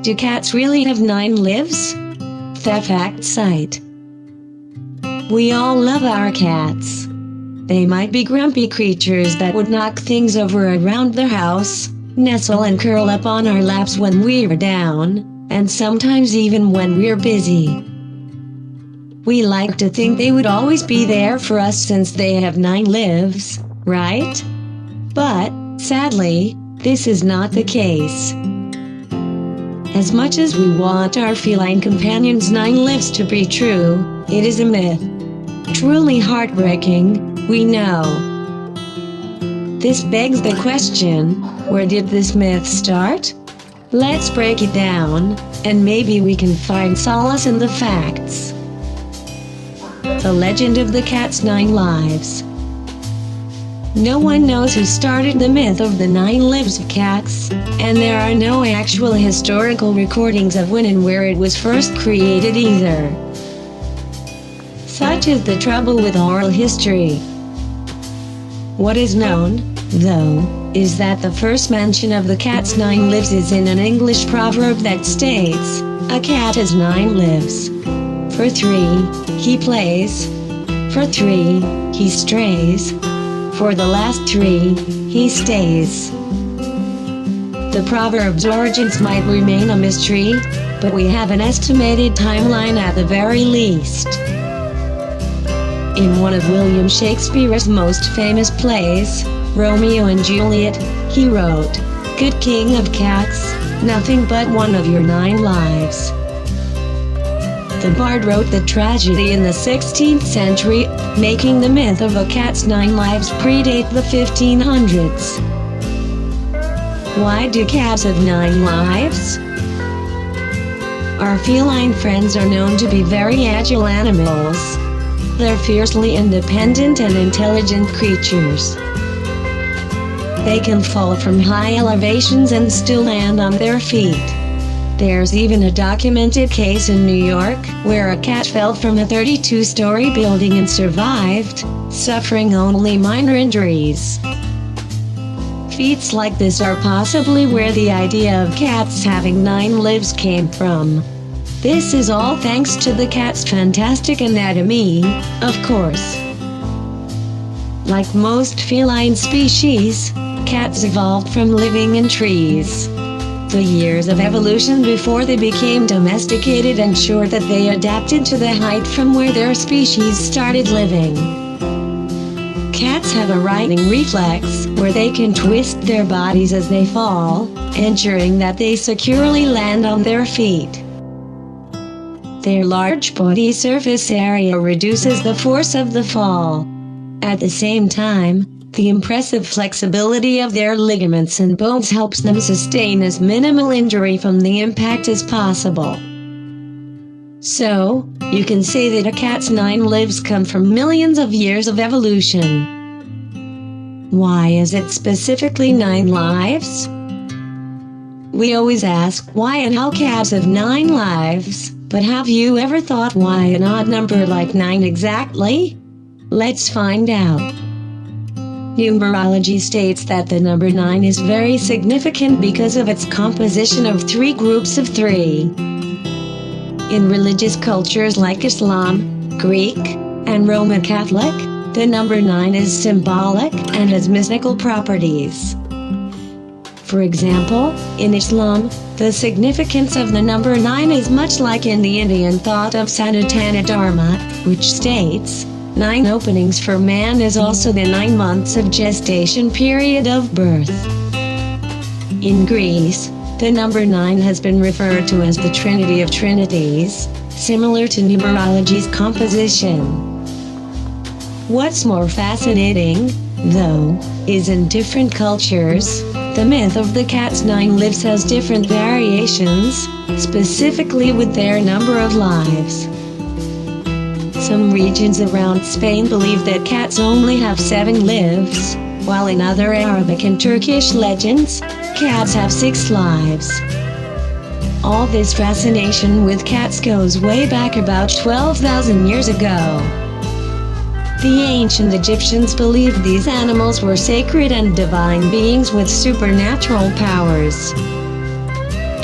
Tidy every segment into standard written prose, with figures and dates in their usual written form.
Do cats really have 9 lives? The fact site. We all love our cats. They might be grumpy creatures that would knock things over around the house, nestle and curl up on our laps when we're down, and sometimes even when we're busy. We like to think they would always be there for us since they have 9 lives, right? But, sadly, this is not the case. As much as we want our feline companions' 9 lives to be true, it is a myth. Truly heartbreaking, we know. This begs the question, where did this myth start? Let's break it down, and maybe we can find solace in the facts. The legend of the cat's 9 lives. No one knows who started the myth of the 9 lives of cats, and there are no actual historical recordings of when and where it was first created either. Such is the trouble with oral history. What is known, though, is that the first mention of the cat's 9 lives is in an English proverb that states, "A cat has 9 lives. For 3, he plays. For 3, he strays. For the last 3, he stays." The proverb's origins might remain a mystery, but we have an estimated timeline at the very least. In one of William Shakespeare's most famous plays, Romeo and Juliet, he wrote, "Good king of cats, nothing but one of your 9 lives." The bard wrote the tragedy in the 16th century, making the myth of a cat's 9 lives predate the 1500s. Why do cats have 9 lives? Our feline friends are known to be very agile animals. They're fiercely independent and intelligent creatures. They can fall from high elevations and still land on their feet. There's even a documented case in New York where a cat fell from a 32-story building and survived, suffering only minor injuries. Feats like this are possibly where the idea of cats having 9 lives came from. This is all thanks to the cat's fantastic anatomy, of course. Like most feline species, cats evolved from living in trees. The years of evolution before they became domesticated ensured that they adapted to the height from where their species started living. Cats have a riding reflex, where they can twist their bodies as they fall, ensuring that they securely land on their feet. Their large body surface area reduces the force of the fall. At the same time, the impressive flexibility of their ligaments and bones helps them sustain as minimal injury from the impact as possible. So, you can say that a cat's 9 lives come from millions of years of evolution. Why is it specifically 9 lives? We always ask why and how cats have 9 lives, but have you ever thought why an odd number like 9 exactly? Let's find out. Numerology states that the number 9 is very significant because of its composition of 3 groups of 3. In religious cultures like Islam, Greek, and Roman Catholic, the number 9 is symbolic and has mystical properties. For example, in Islam, the significance of the number 9 is much like in the Indian thought of Sanatana Dharma, which states, 9 openings for man is also the 9 months of gestation period of birth. In Greece, the number 9 has been referred to as the Trinity of Trinities, similar to numerology's composition. What's more fascinating, though, is in different cultures, the myth of the cat's 9 lives has different variations, specifically with their number of lives. Some regions around Spain believe that cats only have 7 lives, while in other Arabic and Turkish legends, cats have 6 lives. All this fascination with cats goes way back about 12,000 years ago. The ancient Egyptians believed these animals were sacred and divine beings with supernatural powers.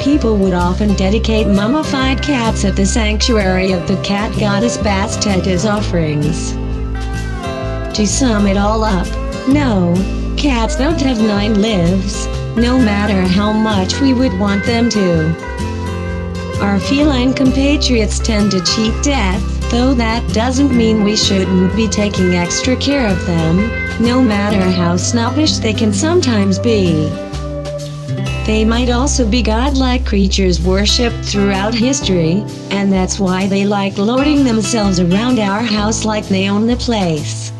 People would often dedicate mummified cats at the sanctuary of the cat goddess Bastet as offerings. To sum it all up, no, cats don't have 9 lives, no matter how much we would want them to. Our feline compatriots tend to cheat death, though that doesn't mean we shouldn't be taking extra care of them, no matter how snobbish they can sometimes be. They might also be godlike creatures worshipped throughout history, and that's why they like lording themselves around our house like they own the place.